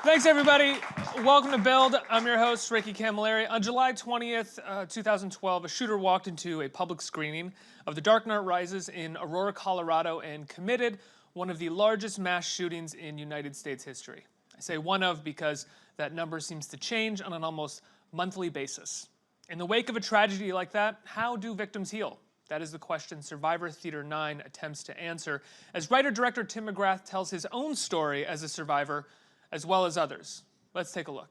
Thanks, everybody. Welcome to Build. I'm your host, Ricky Camilleri. On July 20th, 2012, a shooter walked into a public screening of The Dark Knight Rises in Aurora, Colorado, and committed one of the largest mass shootings in United States history. I say one of because that number seems to change on an almost monthly basis. In the wake of a tragedy like that, how do victims heal? That is the question Survivor Theater 9 attempts to answer, as writer-director Tim McGrath tells his own story as a survivor, as well as others. Let's take a look.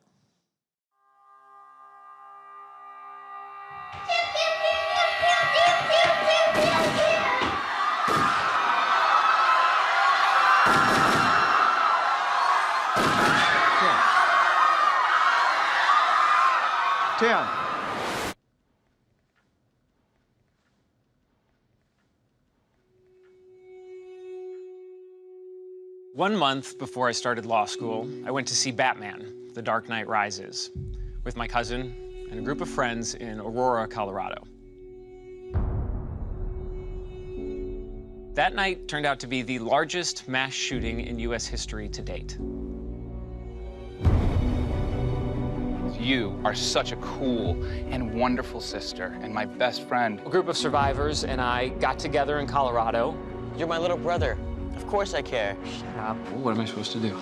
Tim. 1 month before I started law school, I went to see Batman, The Dark Knight Rises, with my cousin and a group of friends in Aurora, Colorado. That night turned out to be the largest mass shooting in U.S. history to date. You are such a cool and wonderful sister and my best friend. A group of survivors and I got together in Colorado. You're my little brother. Of course I care. Shut up. Well, what am I supposed to do?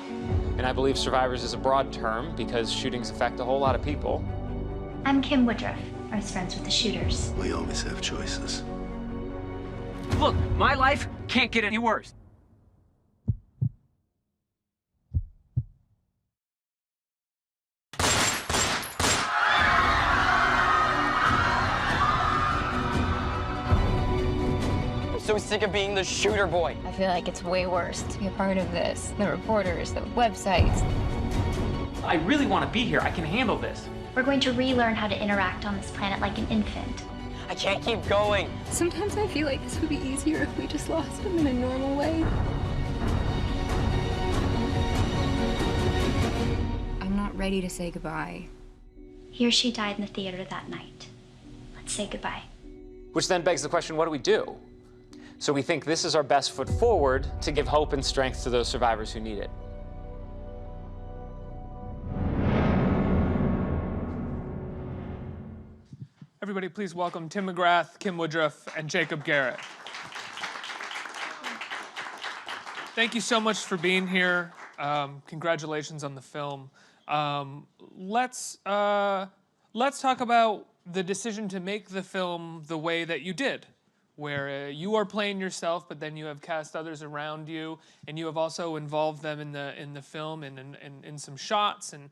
And I believe survivors is a broad term because shootings affect a whole lot of people. I'm Kim Woodruff. I was friends with the shooters. We always have choices. Look, my life can't get any worse. I'm so sick of being the shooter boy. I feel like it's way worse to be a part of this. The reporters, the websites. I really want to be here. I can handle this. We're going to relearn how to interact on this planet like an infant. I can't keep going. Sometimes I feel like this would be easier if we just lost him in a normal way. I'm not ready to say goodbye. He or she died in the theater that night. Let's say goodbye. Which then begs the question, what do we do? So we think this is our best foot forward to give hope and strength to those survivors who need it. Everybody, please welcome Tim McGrath, Kim Woodruff, and Jacob Garrett. Thank you so much for being here. Congratulations on the film. Let's talk about the decision to make the film the way that you did, where you are playing yourself, but then you have cast others around you, and you have also involved them in the film and in some shots, and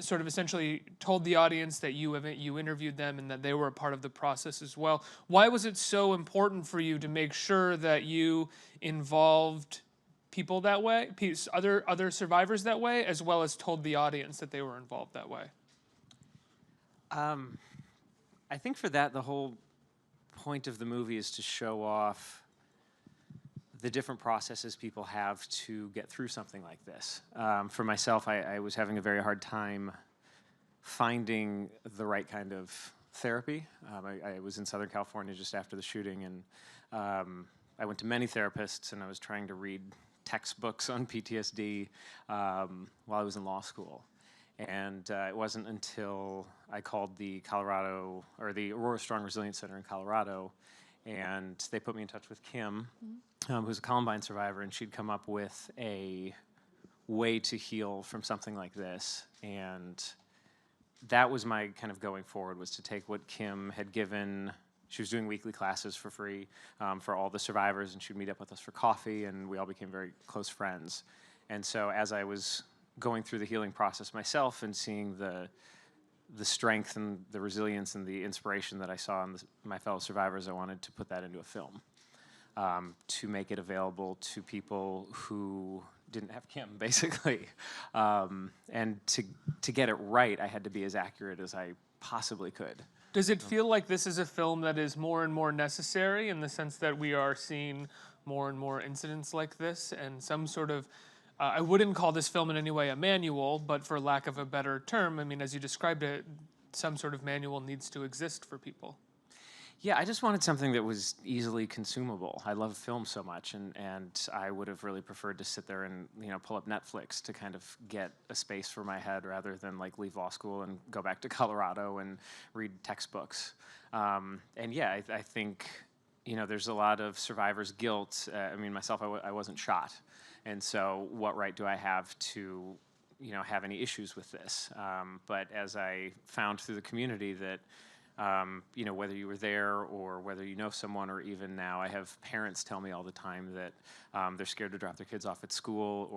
sort of essentially told the audience that you interviewed them and that they were a part of the process as well. Why was it so important for you to make sure that you involved people that way, other survivors that way, as well as told the audience that they were involved that way? I think for that, the whole point of the movie is to show off the different processes people have to get through something like this. For myself, I was having a very hard time finding the right kind of therapy. I was in Southern California just after the shooting, and I went to many therapists, and I was trying to read textbooks on PTSD while I was in law school. And it wasn't until I called the Aurora Strong Resilience Center in Colorado, and they put me in touch with Kim, who's a Columbine survivor, and she'd come up with a way to heal from something like this. And that was my kind of going forward, was to take what Kim had given. She was doing weekly classes for free for all the survivors, and she'd meet up with us for coffee, and we all became very close friends. And so as I was going through the healing process myself and seeing the strength and the resilience and the inspiration that I saw in my fellow survivors, I wanted to put that into a film to make it available to people who didn't have Kim, basically. And to get it right, I had to be as accurate as I possibly could. Does it feel like this is a film that is more and more necessary in the sense that we are seeing more and more incidents like this and some sort of I wouldn't call this film in any way a manual, but for lack of a better term, I mean, as you described it, some sort of manual needs to exist for people. Yeah, I just wanted something that was easily consumable. I love film so much, and I would have really preferred to sit there and pull up Netflix to kind of get a space for my head rather than like leave law school and go back to Colorado and read textbooks. And yeah, I think there's a lot of survivor's guilt. I mean, myself, I wasn't shot, and so what right do I have to have any issues with this? But as I found through the community that whether you were there or whether you know someone, or even now, I have parents tell me all the time that they're scared to drop their kids off at school,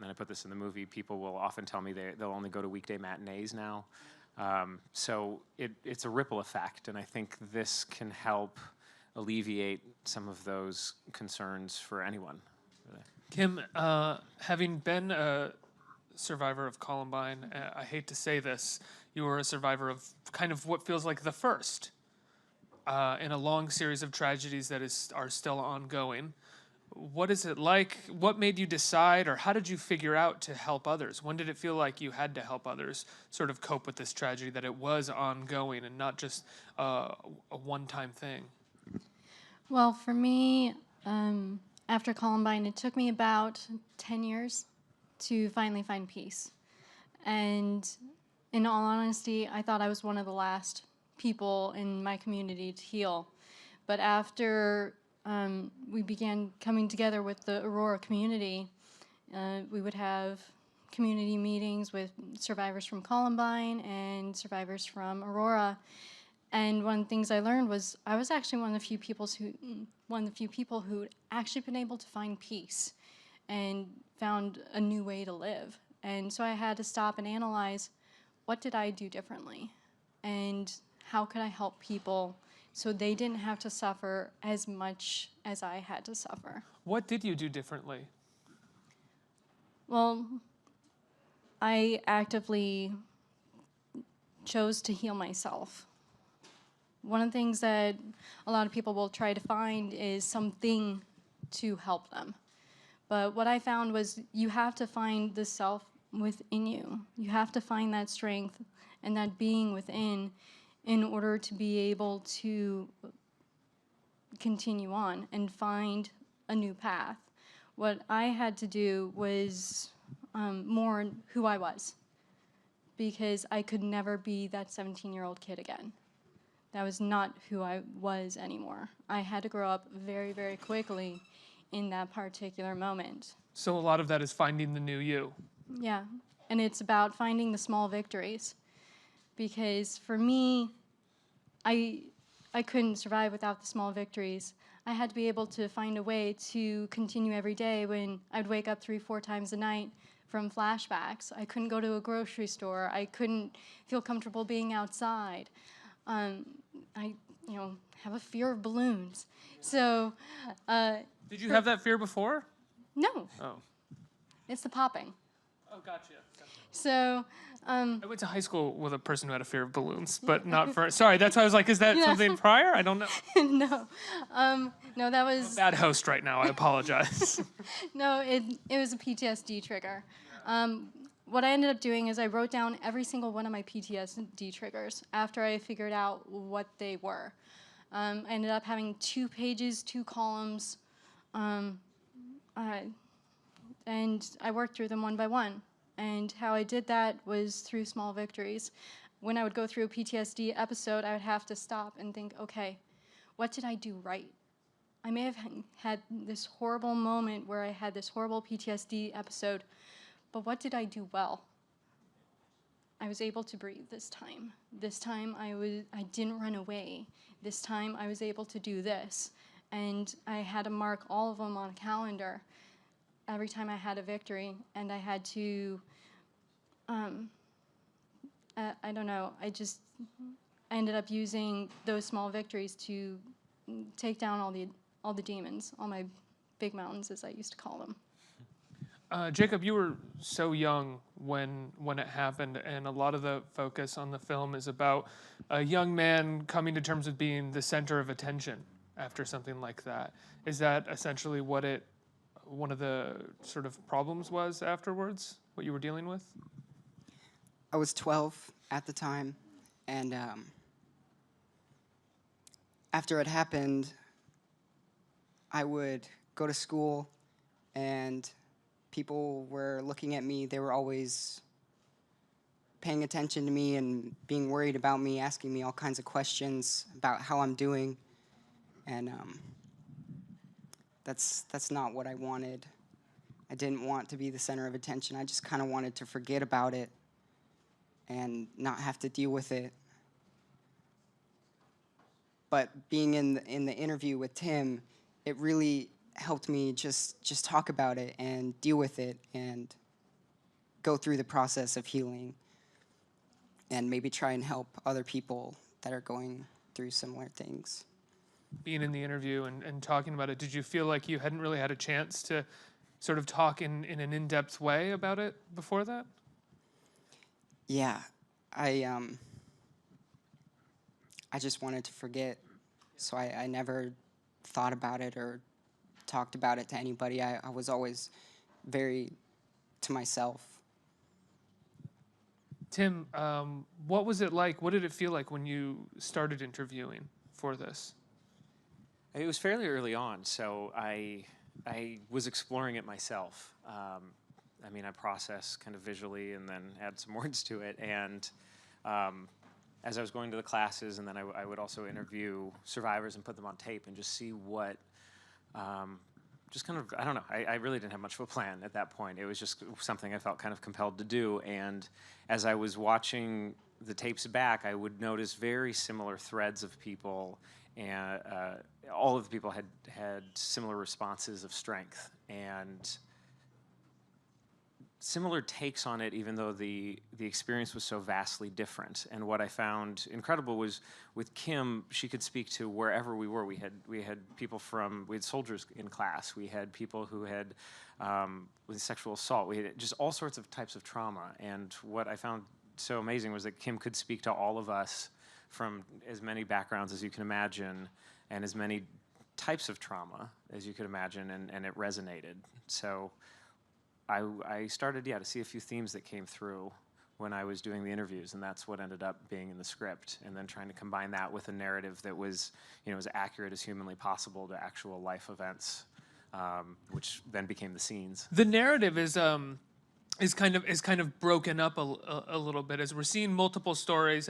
and I put this in the movie, people will often tell me they'll only go to weekday matinees now. So it's a ripple effect, and I think this can help alleviate some of those concerns for anyone. Really. Kim, having been a survivor of Columbine, I hate to say this, you were a survivor of kind of what feels like the first in a long series of tragedies that are still ongoing. What is it like? What made you decide, or how did you figure out to help others? When did it feel like you had to help others sort of cope with this tragedy, that it was ongoing and not just a one-time thing? Well, for me, after Columbine, it took me about 10 years to finally find peace. And in all honesty, I thought I was one of the last people in my community to heal. But after we began coming together with the Aurora community, we would have community meetings with survivors from Columbine and survivors from Aurora. And one of the things I learned was I was actually one of the few people who'd actually been able to find peace and found a new way to live. And so I had to stop and analyze, what did I do differently? And how could I help people so they didn't have to suffer as much as I had to suffer? What did you do differently? Well, I actively chose to heal myself. One of the things that a lot of people will try to find is something to help them. But what I found was you have to find the self within you. You have to find that strength and that being within in order to be able to continue on and find a new path. What I had to do was more who I was, because I could never be that 17-year-old kid again. That was not who I was anymore. I had to grow up very, very quickly in that particular moment. So a lot of that is finding the new you. Yeah, and it's about finding the small victories. Because for me, I couldn't survive without the small victories. I had to be able to find a way to continue every day when I'd wake up 3-4 times a night from flashbacks. I couldn't go to a grocery store. I couldn't feel comfortable being outside. I have a fear of balloons. So, Did you have that fear before? no, Oh. it's the popping. Oh, gotcha. So, I went to high school with a person who had a fear of balloons, but not for. Sorry, that's why I was like, is that something prior? I don't know. no, that was Bad host right now. I apologize. no. It was a PTSD trigger. What I ended up doing is I wrote down every single one of my PTSD triggers after I figured out what they were. I ended up having 2 pages, 2 columns, and I worked through them one by one. And how I did that was through small victories. When I would go through a PTSD episode, I would have to stop and think, okay, what did I do right? I may have had this horrible moment where I had this horrible PTSD episode, but what did I do well? I was able to breathe this time. This time I didn't run away. This time I was able to do this. And I had to mark all of them on a calendar every time I had a victory, and I had to, I don't know, I ended up using those small victories to take down all the demons, all my big mountains, as I used to call them. Jacob, you were so young when it happened, and a lot of the focus on the film is about a young man coming to terms with being the center of attention after something like that. Is that essentially what one of the sort of problems was afterwards, what you were dealing with? I was 12 at the time, and after it happened, I would go to school and people were looking at me. They were always paying attention to me and being worried about me, asking me all kinds of questions about how I'm doing. And that's not what I wanted. I didn't want to be the center of attention. I just kind of wanted to forget about it and not have to deal with it. But being in the interview with Tim, it really helped me just talk about it and deal with it and go through the process of healing and maybe try and help other people that are going through similar things. Being in the interview and talking about it, did you feel like you hadn't really had a chance to sort of talk in an in-depth way about it before that? Yeah, I just wanted to forget, so I never thought about it or talked about it to anybody. I was always very to myself. Tim, what was it like? What did it feel like when you started interviewing for this? It was fairly early on, so I was exploring it myself. I mean, I process kind of visually and then add some words to it. And as I was going to the classes, and then I would also interview survivors and put them on tape and just see what, just kind of, I don't know, I really didn't have much of a plan at that point. It was just something I felt kind of compelled to do. And as I was watching the tapes back, I would notice very similar threads of people, and all of the people had similar responses of strength and similar takes on it, even though the experience was so vastly different. And what I found incredible was with Kim, she could speak to wherever we were. We had people we had soldiers in class. We had people who had with sexual assault. We had just all sorts of types of trauma. And what I found so amazing was that Kim could speak to all of us from as many backgrounds as you can imagine and as many types of trauma as you could imagine, and it resonated. So I started, to see a few themes that came through when I was doing the interviews, and that's what ended up being in the script, and then trying to combine that with a narrative that was, as accurate as humanly possible to actual life events, which then became the scenes. The narrative is kind of broken up a little bit, as we're seeing multiple stories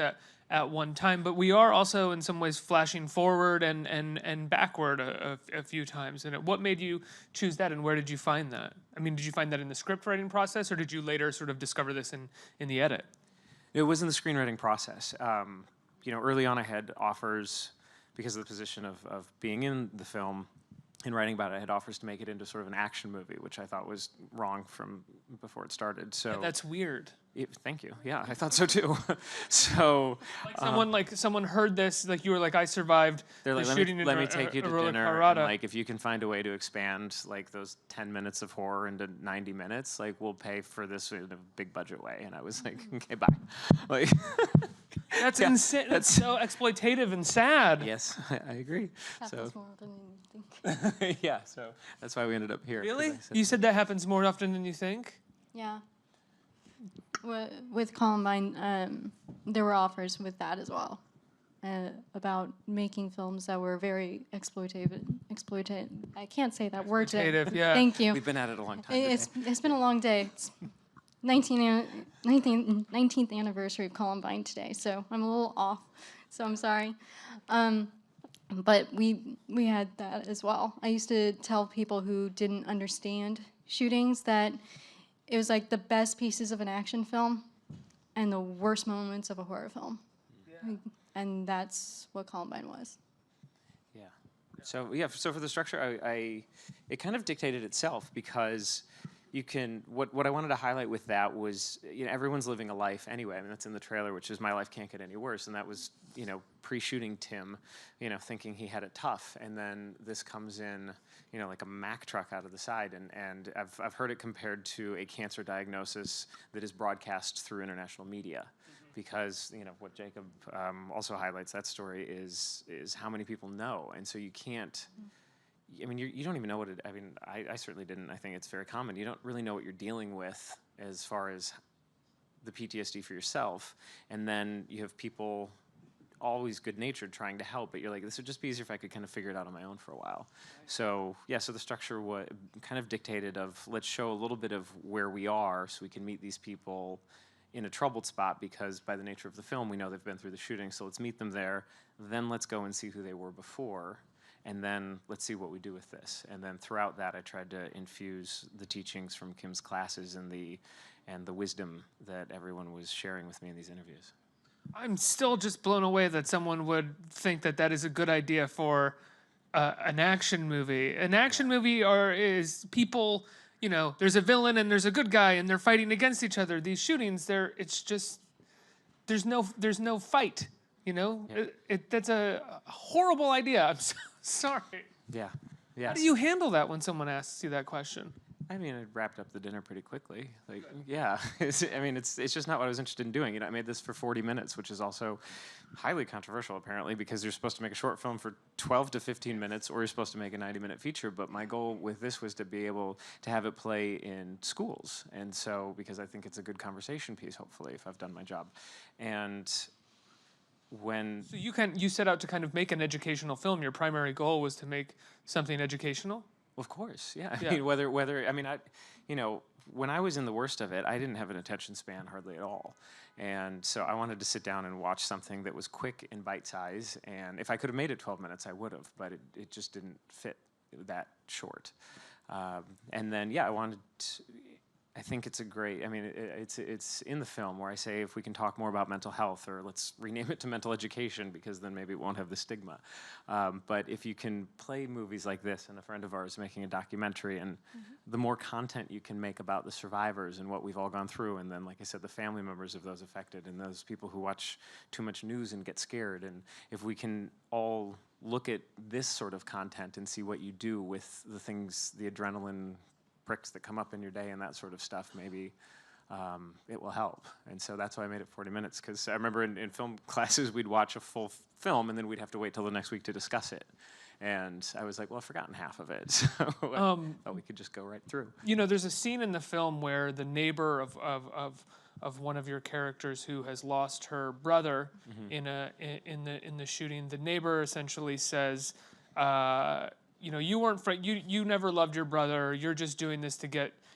at one time, but we are also in some ways flashing forward and backward a few times. And what made you choose that, and where did you find that? I mean, did you find that in the script writing process, or did you later sort of discover this in the edit? It was in the screenwriting process. Early on I had offers, because of the position of being in the film and writing about it, I had offers to make it into sort of an action movie, which I thought was wrong from before it started. So Yeah, that's weird. Thank you. Yeah, I thought so too. So someone heard this, like you were like, I survived the shooting let me take you to Aurora dinner, Colorado. and if you can find a way to expand like those 10 minutes of horror into 90 minutes, we'll pay for this in a big budget way. And I was like, okay, bye. That's insane. That's so exploitative and sad. Yes, I agree. Happens more often than you think. Yeah, so that's why we ended up here. Really? You said that happens more often than you think? Yeah. With Columbine, there were offers with that as well, about making films that were very exploitative. I can't say that word today. Exploitative, yeah. Thank you. We've been at it a long time. It's been a long day. It's 19th anniversary of Columbine today, so I'm a little off. So I'm sorry. But we had that as well. I used to tell people who didn't understand shootings that it was like the best pieces of an action film and the worst moments of a horror film. Yeah. And that's what Columbine was. Yeah. So for the structure, it kind of dictated itself, because you can, what I wanted to highlight with that was, everyone's living a life anyway. I mean, that's in the trailer, which is my life can't get any worse. And that was, pre-shooting Tim, thinking he had it tough. And then this comes in, like a Mack truck out of the side. And I've heard it compared to a cancer diagnosis that is broadcast through international media. Because, what Jacob also highlights, that story is how many people know. And so you can't, I mean, you don't even know what it, I mean, I certainly didn't. I think it's very common. You don't really know what you're dealing with as far as the PTSD for yourself. And then you have people always good-natured trying to help, but you're like, this would just be easier if I could kind of figure it out on my own for a while. So yeah, so the structure kind of dictated of, let's show a little bit of where we are so we can meet these people in a troubled spot, because by the nature of the film, we know they've been through the shooting, so let's meet them there, then let's go and see who they were before, and then let's see what we do with this. And then throughout that, I tried to infuse the teachings from Kim's classes and the wisdom that everyone was sharing with me in these interviews. I'm still just blown away that someone would think that that is a good idea for an action movie. An action movie is people, you know, there's a villain and there's a good guy and they're fighting against each other. These shootings, it's just, there's no fight, you know? Yeah. That's a horrible idea. I'm so sorry. Yeah. Yes. How do you handle that when someone asks you that question? I mean, I wrapped up the dinner pretty quickly. Like, yeah, it's just not what I was interested in doing. You know, I made this for 40 minutes, which is also highly controversial, apparently, because you're supposed to make a short film for 12 to 15 minutes, or you're supposed to make a 90-minute feature. But my goal with this was to be able to have it play in schools, and so because I think it's a good conversation piece, hopefully, if I've done my job, and when so you set out to kind of make an educational film. Your primary goal was to make something educational. Of course, yeah. I mean, whether I mean, you know, when I was in the worst of it, I didn't have an attention span hardly at all, and so I wanted to sit down and watch something that was quick and bite size. And if I could have made it 12 minutes, I would have, but it just didn't fit that short. And then yeah, I think it's a great, I mean, it's in the film where I say if we can talk more about mental health, or let's rename it to mental education, because then maybe it won't have the stigma. But if you can play movies like this, and a friend of ours making a documentary, and the more content you can make about the survivors and what we've all gone through, and then, like I said, the family members of those affected, and those people who watch too much news and get scared, and if we can all look at this sort of content and see what you do with the things, the adrenaline pricks that come up in your day and that sort of stuff, maybe it will help. And so that's why I made it 40 minutes, because I remember in film classes we'd watch a full film and then we'd have to wait till the next week to discuss it. And I was like, well, I've forgotten half of it, so I thought we could just go right through. You know, there's a scene in the film where the neighbor of one of your characters who has lost her brother in the shooting, the neighbor essentially says, you know, you never loved your brother. You're just doing this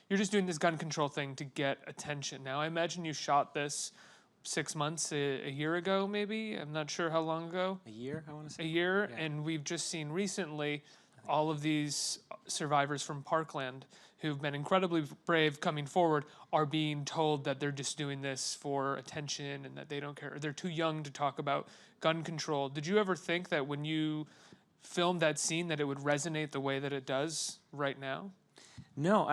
this gun control thing to get attention. Now, I imagine you shot this 6 months, a year ago, maybe. I'm not sure how long ago. A year, I want to say. A year, yeah. And we've just seen recently all of these survivors from Parkland who've been incredibly brave coming forward are being told that they're just doing this for attention and that they don't care. They're too young to talk about gun control. Did you ever think that when you filmed that scene that it would resonate the way that it does right now? No,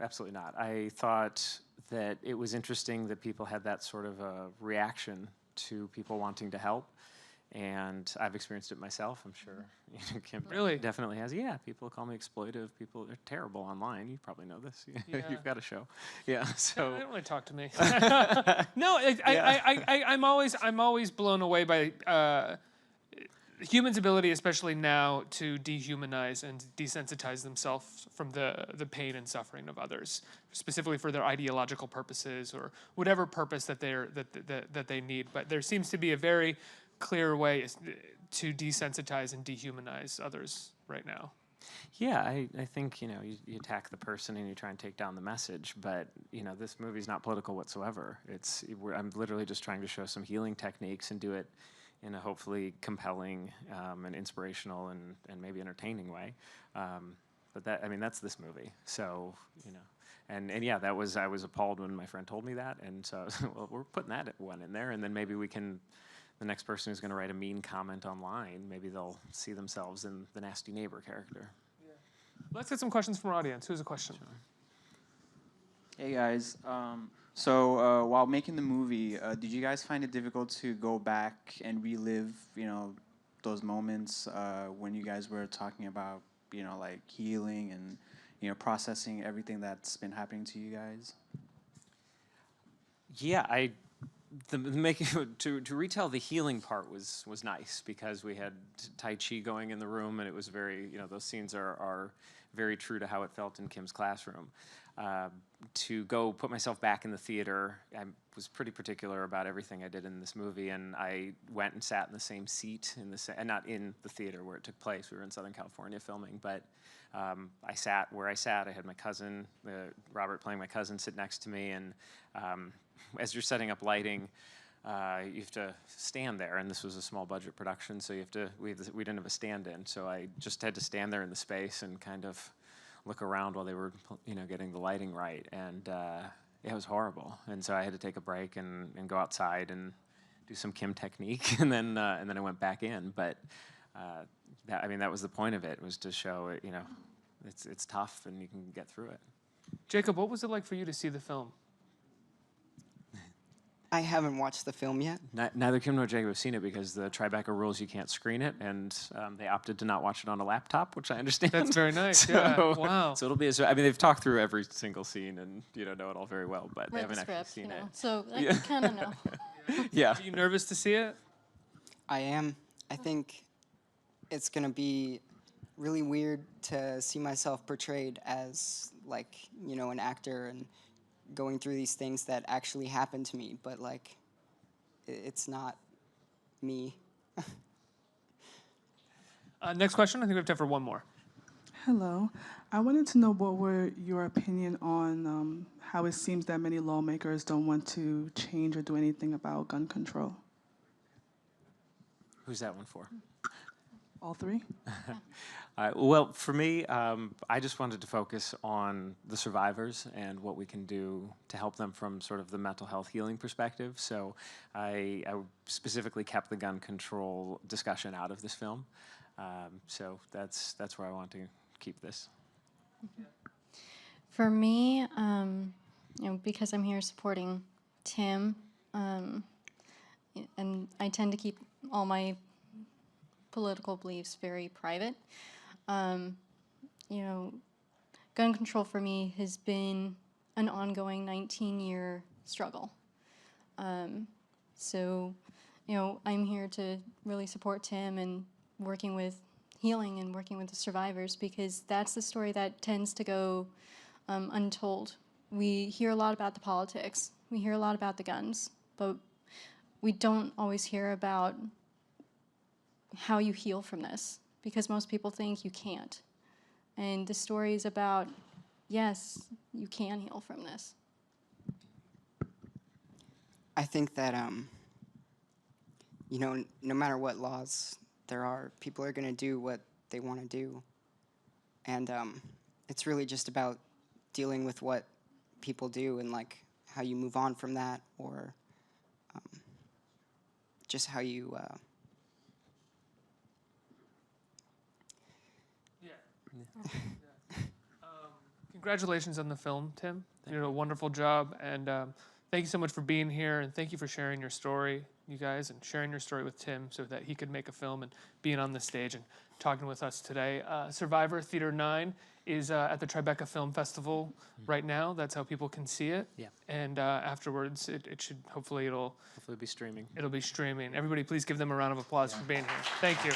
absolutely not. I thought that it was interesting that people had that sort of a reaction to people wanting to help, and I've experienced it myself. I'm sure Kim really definitely has. Yeah, people call me exploitive. People are terrible online. You probably know this. Yeah. You've got a show. Yeah. So they don't really talk to me. No, I'm always blown away by humans' ability, especially now, to dehumanize and desensitize themselves from the pain and suffering of others, specifically for their ideological purposes or whatever purpose that they need. But there seems to be a very clear way to desensitize and dehumanize others right now. Yeah, I think, you know, you attack the person and you try and take down the message, but, you know, this movie's not political whatsoever. I'm literally just trying to show some healing techniques and do it in a hopefully compelling and inspirational and maybe entertaining way. But that's this movie. So, you know, and yeah, I was appalled when my friend told me that, and so I was like, well, we're putting that one in there, and then maybe we can, the next person who's going to write a mean comment online, maybe they'll see themselves in the nasty neighbor character. Yeah. Let's get some questions from our audience. Who's a question? Sure. Hey guys, so while making the movie, did you guys find it difficult to go back and relive, you know, those moments when you guys were talking about, you know, like healing and, you know, processing everything that's been happening to you guys? Yeah, to retell the healing part was nice, because we had Tai Chi going in the room, and it was very, you know, those scenes are very true to how it felt in Kim's classroom. To go put myself back in the theater, I was pretty particular about everything I did in this movie, and I went and sat in the same seat, and not in the theater where it took place. We were in Southern California filming, but I sat where I sat. I had my cousin, Robert playing my cousin, sit next to me, and as you're setting up lighting, you have to stand there, and this was a small budget production, so we didn't have a stand-in, so I just had to stand there in the space and kind of look around while they were, getting the lighting right, and it was horrible. And so I had to take a break and go outside and do some Kim technique, and then I went back in. But that was the point of it, was to show it. It's tough, and you can get through it. Jacob, what was it like for you to see the film? I haven't watched the film yet. Neither Kim nor Jacob have seen it because the Tribeca rules you can't screen it, and they opted to not watch it on a laptop, which I understand. That's very nice. Yeah. Wow. So it'll be. They've talked through every single scene and know it all very well, but they Read haven't the actually script, seen it. So I kind of know. Yeah. Are you nervous to see it? I am. I think it's gonna be really weird to see myself portrayed as an actor and going through these things that actually happened to me, but it's not me. Next question. I think we have time for one more. Hello. I wanted to know what were your opinion on how it seems that many lawmakers don't want to change or do anything about gun control. Who's that one for? All three? Well, for me, I just wanted to focus on the survivors and what we can do to help them from sort of the mental health healing perspective. So I specifically kept the gun control discussion out of this film. So that's where I want to keep this. For me, because I'm here supporting Tim, and I tend to keep all my political beliefs very private. Gun control for me has been an ongoing 19-year struggle. So, I'm here to really support Tim and working with healing and working with the survivors, because that's the story that tends to go untold. We hear a lot about the politics, we hear a lot about the guns, but we don't always hear about how you heal from this, because most people think you can't. And the story is about, yes, you can heal from this. I think that, no matter what laws there are, people are going to do what they want to do. And it's really just about dealing with what people do and, how you move on from that, or just how you... Congratulations on the film, Tim. You did a wonderful job, and thank you so much for being here, and thank you for sharing your story, you guys, and sharing your story with Tim so that he could make a film and being on the stage and talking with us today. Survivor Theater 9 is at the Tribeca Film Festival right now. That's how people can see it. Yeah. And afterwards, it should, hopefully Hopefully be streaming. It'll be streaming. Everybody, please give them a round of applause for being here. Thank you.